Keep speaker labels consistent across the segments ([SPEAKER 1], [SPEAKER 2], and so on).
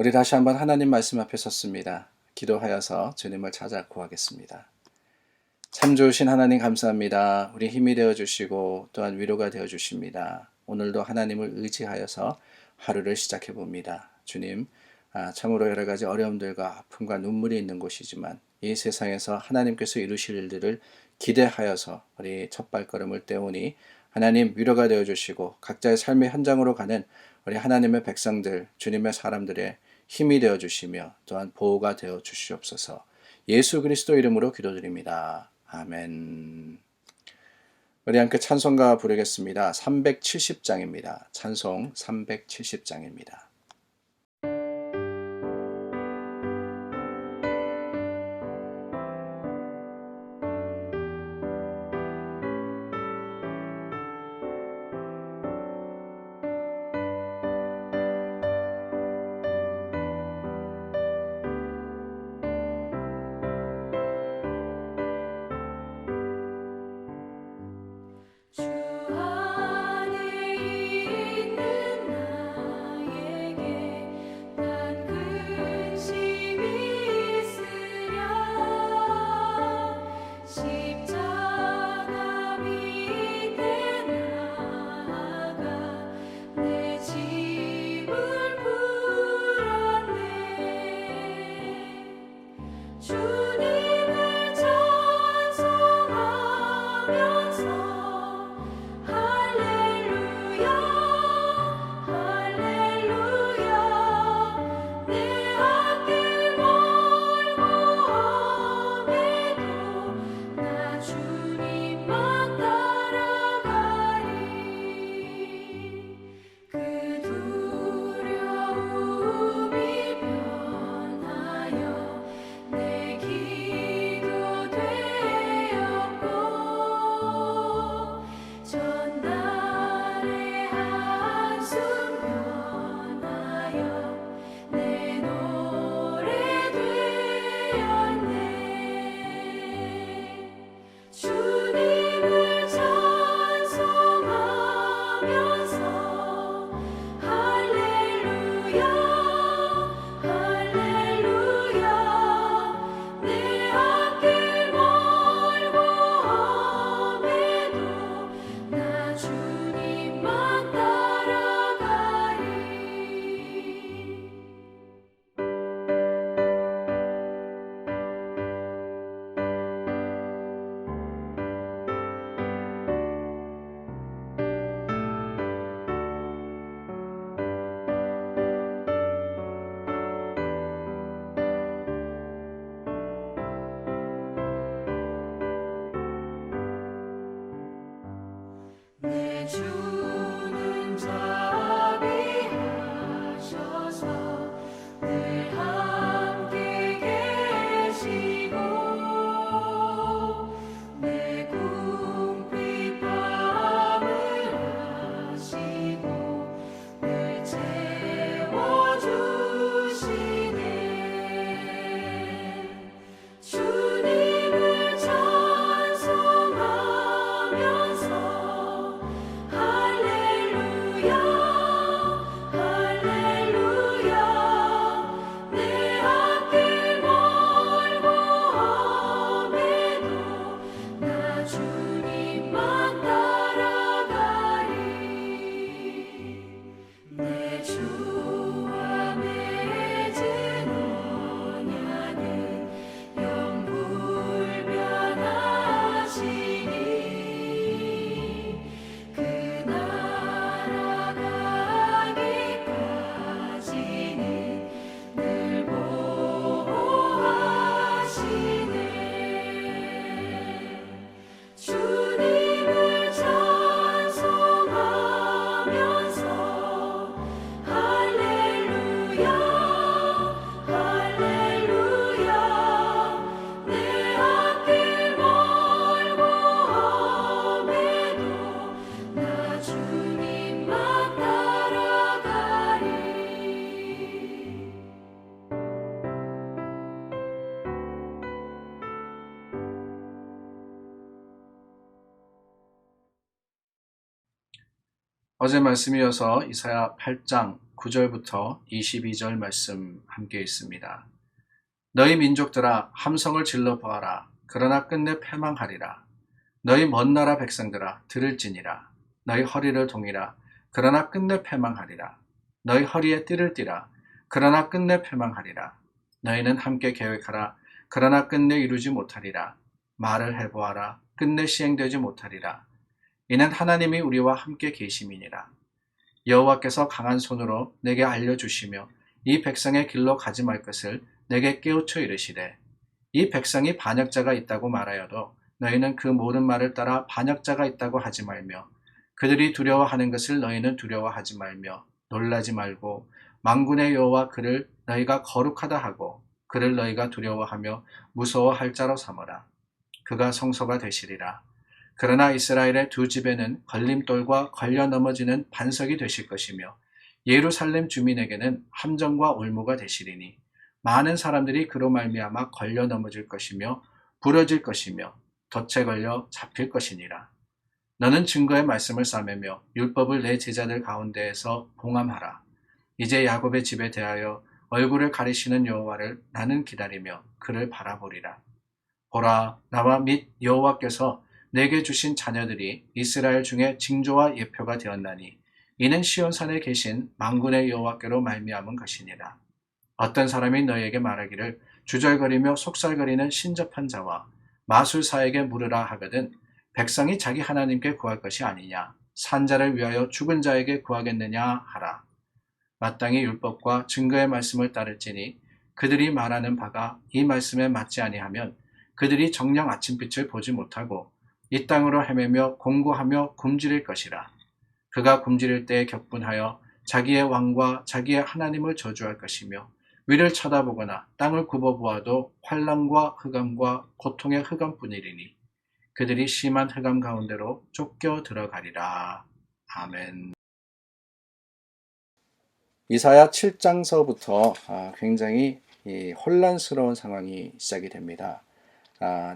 [SPEAKER 1] 우리 다시 한번 하나님 말씀 앞에 섰습니다. 기도하여서 주님을 찾아 구하겠습니다. 참 좋으신 하나님 감사합니다. 우리 힘이 되어 주시고 또한 위로가 되어 주십니다. 오늘도 하나님을 의지하여서 하루를 시작해 봅니다. 주님, 참으로 여러 가지 어려움들과 아픔과 눈물이 있는 곳이지만 이 세상에서 하나님께서 이루실 일들을 기대하여서 우리 첫 발걸음을 떼오니 하나님 위로가 되어 주시고 각자의 삶의 현장으로 가는 우리 하나님의 백성들, 주님의 사람들의 힘이 되어 주시며 또한 보호가 되어 주시옵소서. 예수 그리스도 이름으로 기도드립니다. 아멘. 우리 함께 찬송가 부르겠습니다. 370장입니다. 찬송 370장입니다.
[SPEAKER 2] 주 안에 있는 나에게 난 근심이 있으랴. 십자가 밑에 나아가 내 짐을 풀었네. 주님을 찬송하면서 내 주는 자비하셔서 늘 함께 계시고 내 궁핍함을 아시고 늘 채워주시네. 주님을 찬송하면서 할렐루야 할렐루야. 내 앞길 멀고 험해도 나 주님만 따라가리. 내 주와 맺은 언약은 영불변하시니 그 나라 가기까지는 늘 보호하시네. 주님을 찬송하면서 할렐루야 할렐루야. 내 앞길 멀고 험해도 나 주님만 따라가리.
[SPEAKER 1] 어제 말씀이어서 이사야 8장 9절부터 22절 말씀 함께 있습니다. 너희 민족들아 함성을 질러 보아라. 그러나 끝내 패망하리라. 너희 먼 나라 백성들아 들을지니라. 너희 허리를 동이라. 그러나 끝내 패망하리라. 너희 허리에 띠를 띠라. 그러나 끝내 패망하리라. 너희는 함께 계획하라. 그러나 끝내 이루지 못하리라. 말을 해보아라. 끝내 시행되지 못하리라. 이는 하나님이 우리와 함께 계심이니라. 여호와께서 강한 손으로 내게 알려주시며 이 백성의 길로 가지 말 것을 내게 깨우쳐 이르시되 이 백성이 반역자가 있다고 말하여도 너희는 그 모든 말을 따라 반역자가 있다고 하지 말며 그들이 두려워하는 것을 너희는 두려워하지 말며 놀라지 말고 만군의 여호와 그를 너희가 거룩하다 하고 그를 너희가 두려워하며 무서워할 자로 삼으라. 그가 성소가 되시리라. 그러나 이스라엘의 두 집에는 걸림돌과 걸려 넘어지는 반석이 되실 것이며 예루살렘 주민에게는 함정과 올무가 되시리니 많은 사람들이 그로 말미암아 걸려 넘어질 것이며 부러질 것이며 덫에 걸려 잡힐 것이니라. 너는 증거의 말씀을 싸매며 율법을 내 제자들 가운데에서 봉함하라. 이제 야곱의 집에 대하여 얼굴을 가리시는 여호와를 나는 기다리며 그를 바라보리라. 보라, 나와 및 여호와께서 내게 주신 자녀들이 이스라엘 중에 징조와 예표가 되었나니 이는 시온산에 계신 만군의 여호와께로 말미암은 것이니라. 어떤 사람이 너희에게 말하기를 주절거리며 속살거리는 신접한 자와 마술사에게 물으라 하거든 백성이 자기 하나님께 구할 것이 아니냐 산자를 위하여 죽은 자에게 구하겠느냐 하라. 마땅히 율법과 증거의 말씀을 따를지니 그들이 말하는 바가 이 말씀에 맞지 아니하면 그들이 정녕 아침빛을 보지 못하고 이 땅으로 헤매며 공고하며 굶주릴 것이라. 그가 굶주릴 때에 격분하여 자기의 왕과 자기의 하나님을 저주할 것이며 위를 쳐다보거나 땅을 굽어보아도 환난과 흑암과 고통의 흑암뿐이리니 그들이 심한 흑암 가운데로 쫓겨 들어가리라. 아멘. 이사야 7장서부터 굉장히 혼란스러운 상황이 시작이 됩니다.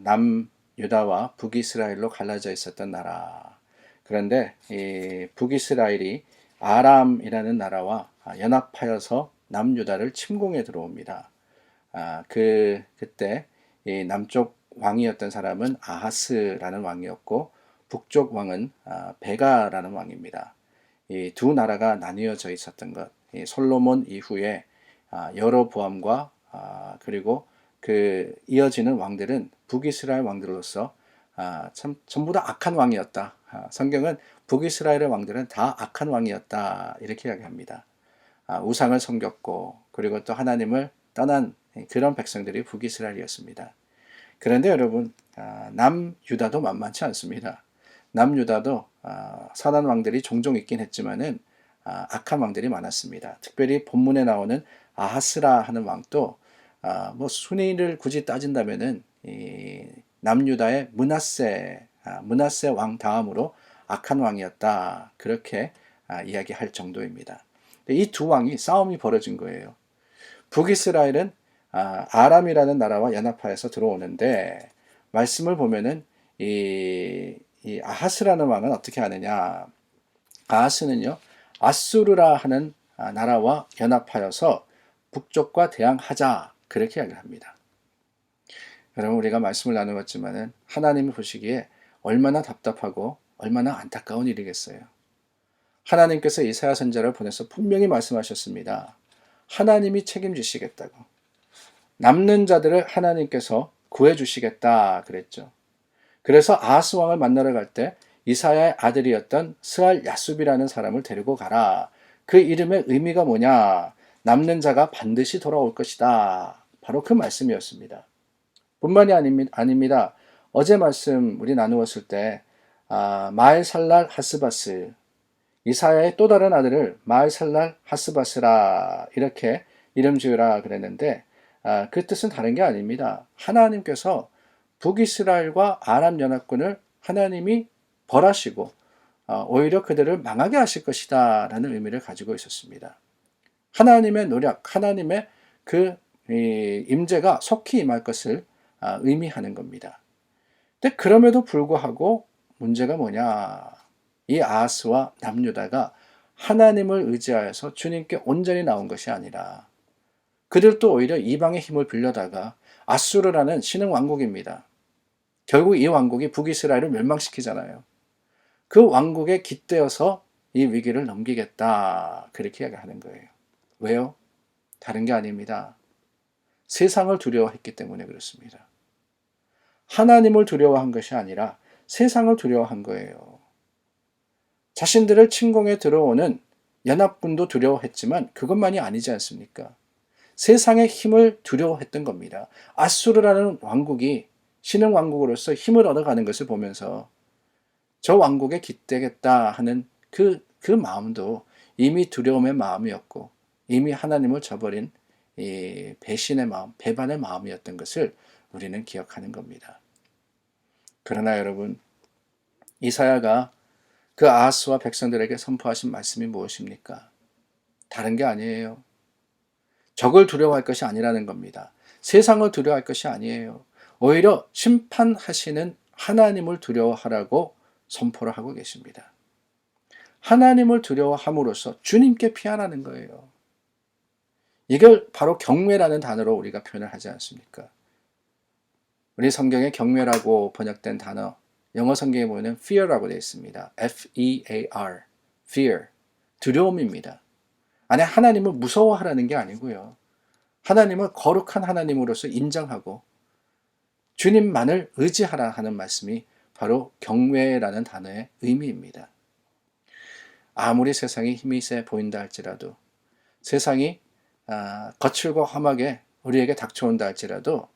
[SPEAKER 1] 남유다와 북이스라엘로 갈라져 있었던 나라. 그런데 이 북이스라엘이 아람이라는 나라와 연합하여서 남유다를 침공해 들어옵니다. 그때 이 남쪽 왕이었던 사람은 아하스라는 왕이었고 북쪽 왕은 베가라는 왕입니다. 이 두 나라가 나뉘어져 있었던 것, 이 솔로몬 이후에 여로보암과 그리고 그 이어지는 왕들은 북이스라엘 왕들로서 참 전부 다 악한 왕이었다. 성경은 북이스라엘의 왕들은 다 악한 왕이었다 이렇게 이야기합니다. 우상을 섬겼고 그리고 또 하나님을 떠난 그런 백성들이 북이스라엘이었습니다. 그런데 여러분 남유다도 만만치 않습니다. 남유다도 선한 왕들이 종종 있긴 했지만은 악한 왕들이 많았습니다. 특별히 본문에 나오는 아하스라 하는 왕도 뭐 순위를 굳이 따진다면은 이 남유다의 므낫세 왕 다음으로 악한 왕이었다 그렇게 이야기할 정도입니다. 이 두 왕이 싸움이 벌어진 거예요. 북이스라엘은 아람이라는 나라와 연합하여서 들어오는데 말씀을 보면은 이 아하스라는 왕은 어떻게 하느냐? 아하스는요 아수르라 하는 나라와 연합하여서 북쪽과 대항하자 그렇게 이야기를 합니다. 여러분 우리가 말씀을 나누었지만은 하나님이 보시기에 얼마나 답답하고 얼마나 안타까운 일이겠어요. 하나님께서 이사야 선지자를 보내서 분명히 말씀하셨습니다. 하나님이 책임지시겠다고. 남는 자들을 하나님께서 구해주시겠다 그랬죠. 그래서 아하스 왕을 만나러 갈 때 이사야의 아들이었던 스알 야숲이라는 사람을 데리고 가라. 그 이름의 의미가 뭐냐? 남는 자가 반드시 돌아올 것이다. 바로 그 말씀이었습니다. 뿐만이 아닙니다. 어제 말씀 우리 나누었을 때 마엘살랄 하스바스 이사야의 또 다른 아들을 마엘살랄 하스바스라 이렇게 이름 지으라 그랬는데 그 뜻은 다른 게 아닙니다. 하나님께서 북이스라엘과 아람 연합군을 하나님이 벌하시고 오히려 그들을 망하게 하실 것이다 라는 의미를 가지고 있었습니다. 하나님의 노력, 하나님의 그 임재가 속히 임할 것을 의미하는 겁니다. 근데 그럼에도 불구하고 문제가 뭐냐? 이 아하스와 남유다가 하나님을 의지하여서 주님께 온전히 나온 것이 아니라 그들도 오히려 이방의 힘을 빌려다가 아수르라는 신흥 왕국입니다. 결국 이 왕국이 북이스라엘을 멸망시키잖아요. 그 왕국에 깃대어서 이 위기를 넘기겠다. 그렇게 이야기하는 거예요. 왜요? 다른 게 아닙니다. 세상을 두려워했기 때문에 그렇습니다. 하나님을 두려워한 것이 아니라 세상을 두려워한 거예요. 자신들을 침공에 들어오는 연합군도 두려워했지만 그것만이 아니지 않습니까? 세상의 힘을 두려워했던 겁니다. 아수르라는 왕국이 신흥 왕국으로서 힘을 얻어가는 것을 보면서 저 왕국에 깃대겠다 하는 그 마음도 이미 두려움의 마음이었고 이미 하나님을 저버린 이 배신의 마음, 배반의 마음이었던 것을 우리는 기억하는 겁니다. 그러나 여러분, 이사야가 그 아하스와 백성들에게 선포하신 말씀이 무엇입니까? 다른 게 아니에요. 적을 두려워할 것이 아니라는 겁니다. 세상을 두려워할 것이 아니에요. 오히려 심판하시는 하나님을 두려워하라고 선포를 하고 계십니다. 하나님을 두려워함으로써 주님께 피하라는 거예요. 이걸 바로 경외라는 단어로 우리가 표현을 하지 않습니까? 우리 성경에 경외라고 번역된 단어, 영어 성경에 보면 fear라고 되어 있습니다. F-E-A-R, fear, 두려움입니다. 안에 하나님을 무서워하라는 게 아니고요. 하나님을 거룩한 하나님으로서 인정하고 주님만을 의지하라 하는 말씀이 바로 경외라는 단어의 의미입니다. 아무리 세상이 힘이 세 보인다 할지라도 세상이 거칠고 험하게 우리에게 닥쳐온다 할지라도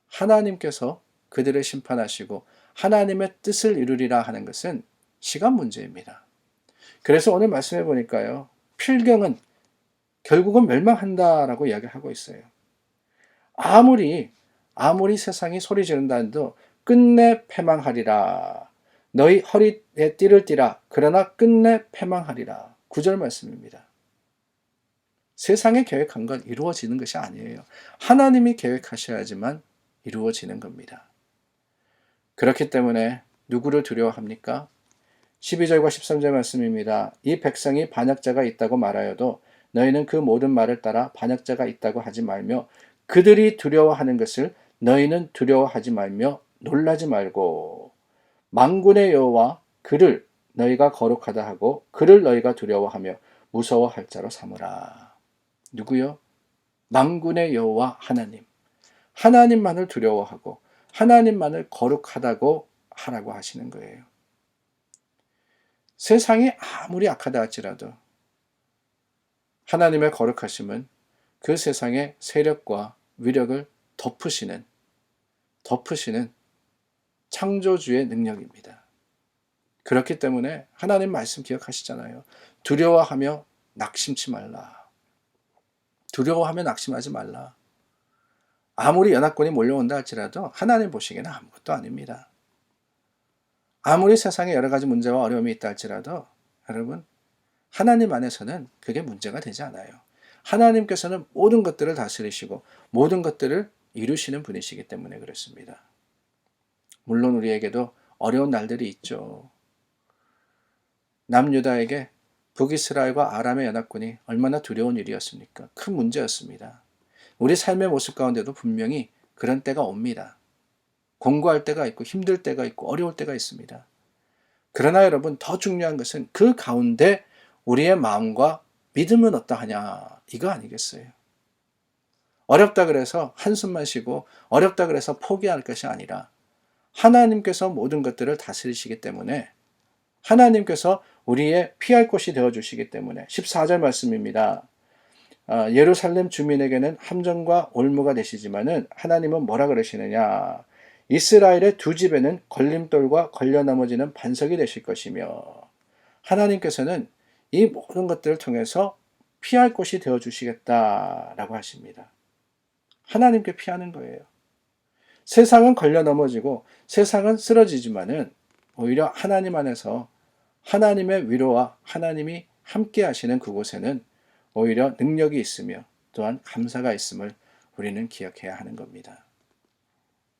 [SPEAKER 1] 하나님께서 그들을 심판하시고 하나님의 뜻을 이루리라 하는 것은 시간 문제입니다. 그래서 오늘 말씀해 보니까요. 필경은 결국은 멸망한다라고 이야기하고 있어요. 아무리 세상이 소리 지른다 해도 끝내 패망하리라. 너희 허리에 띠를 띠라. 그러나 끝내 패망하리라. 9절 말씀입니다. 세상에 계획한 건 이루어지는 것이 아니에요. 하나님이 계획하셔야지만 이루어지는 겁니다. 그렇기 때문에 누구를 두려워합니까? 12절과 13절 말씀입니다. 이 백성이 반역자가 있다고 말하여도 너희는 그 모든 말을 따라 반역자가 있다고 하지 말며 그들이 두려워하는 것을 너희는 두려워하지 말며 놀라지 말고 만군의 여호와 그를 너희가 거룩하다 하고 그를 너희가 두려워하며 무서워할 자로 삼으라. 누구요? 만군의 여호와 하나님. 하나님만을 두려워하고 하나님만을 거룩하다고 하라고 하시는 거예요. 세상이 아무리 악하다 할지라도 하나님의 거룩하심은 그 세상의 세력과 위력을 덮으시는 창조주의 능력입니다. 그렇기 때문에 하나님 말씀 기억하시잖아요. 두려워하며 낙심치 말라. 두려워하며 낙심하지 말라. 아무리 연합군이 몰려온다 할지라도 하나님 보시기에는 아무것도 아닙니다. 아무리 세상에 여러 가지 문제와 어려움이 있다 할지라도 여러분 하나님 안에서는 그게 문제가 되지 않아요. 하나님께서는 모든 것들을 다스리시고 모든 것들을 이루시는 분이시기 때문에 그렇습니다. 물론 우리에게도 어려운 날들이 있죠. 남유다에게 북이스라엘과 아람의 연합군이 얼마나 두려운 일이었습니까? 큰 문제였습니다. 우리 삶의 모습 가운데도 분명히 그런 때가 옵니다. 공고할 때가 있고 힘들 때가 있고 어려울 때가 있습니다. 그러나 여러분 더 중요한 것은 그 가운데 우리의 마음과 믿음은 어떠하냐 이거 아니겠어요? 어렵다 그래서 한숨만 쉬고 어렵다 그래서 포기할 것이 아니라 하나님께서 모든 것들을 다스리시기 때문에 하나님께서 우리의 피할 곳이 되어주시기 때문에 14절 말씀입니다. 예루살렘 주민에게는 함정과 올무가 되시지만은 하나님은 뭐라 그러시느냐? 이스라엘의 두 집에는 걸림돌과 걸려 넘어지는 반석이 되실 것이며 하나님께서는 이 모든 것들을 통해서 피할 곳이 되어주시겠다라고 하십니다. 하나님께 피하는 거예요. 세상은 걸려 넘어지고 세상은 쓰러지지만은 오히려 하나님 안에서 하나님의 위로와 하나님이 함께 하시는 그곳에는 오히려 능력이 있으며 또한 감사가 있음을 우리는 기억해야 하는 겁니다.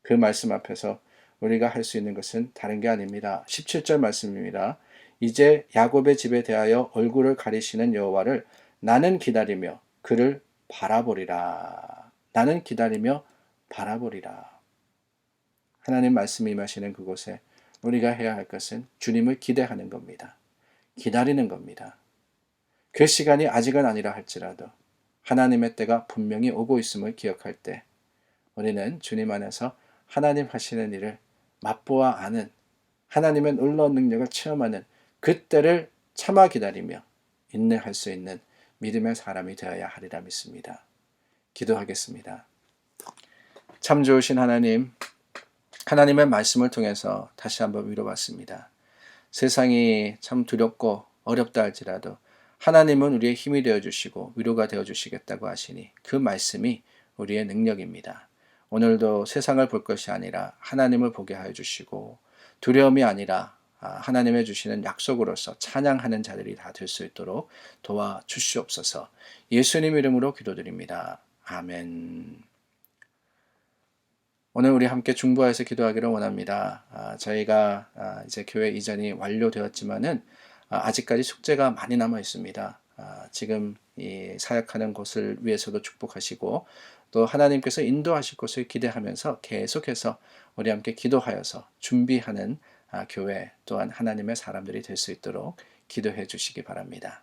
[SPEAKER 1] 그 말씀 앞에서 우리가 할 수 있는 것은 다른 게 아닙니다. 17절 말씀입니다. 이제 야곱의 집에 대하여 얼굴을 가리시는 여호와를 나는 기다리며 그를 바라보리라. 나는 기다리며 바라보리라. 하나님 말씀이 임하시는 그곳에 우리가 해야 할 것은 주님을 기대하는 겁니다. 기다리는 겁니다. 그 시간이 아직은 아니라 할지라도 하나님의 때가 분명히 오고 있음을 기억할 때 우리는 주님 안에서 하나님 하시는 일을 맛보아 아는, 하나님의 놀라운 능력을 체험하는 그 때를 참아 기다리며 인내할 수 있는 믿음의 사람이 되어야 하리라 믿습니다. 기도하겠습니다. 참 좋으신 하나님, 하나님의 말씀을 통해서 다시 한번 위로받습니다. 세상이 참 두렵고 어렵다 할지라도 하나님은 우리의 힘이 되어주시고 위로가 되어주시겠다고 하시니 그 말씀이 우리의 능력입니다. 오늘도 세상을 볼 것이 아니라 하나님을 보게 하여 주시고 두려움이 아니라 하나님의 주시는 약속으로서 찬양하는 자들이 다 될 수 있도록 도와주시옵소서. 예수님 이름으로 기도드립니다. 아멘. 오늘 우리 함께 중보하여서 기도하기를 원합니다. 저희가 이제 교회 이전이 완료되었지만은 아직까지 숙제가 많이 남아 있습니다. 지금 이 사역하는 곳을 위해서도 축복하시고 또 하나님께서 인도하실 것을 기대하면서 계속해서 우리 함께 기도하여서 준비하는 교회 또한 하나님의 사람들이 될 수 있도록 기도해 주시기 바랍니다.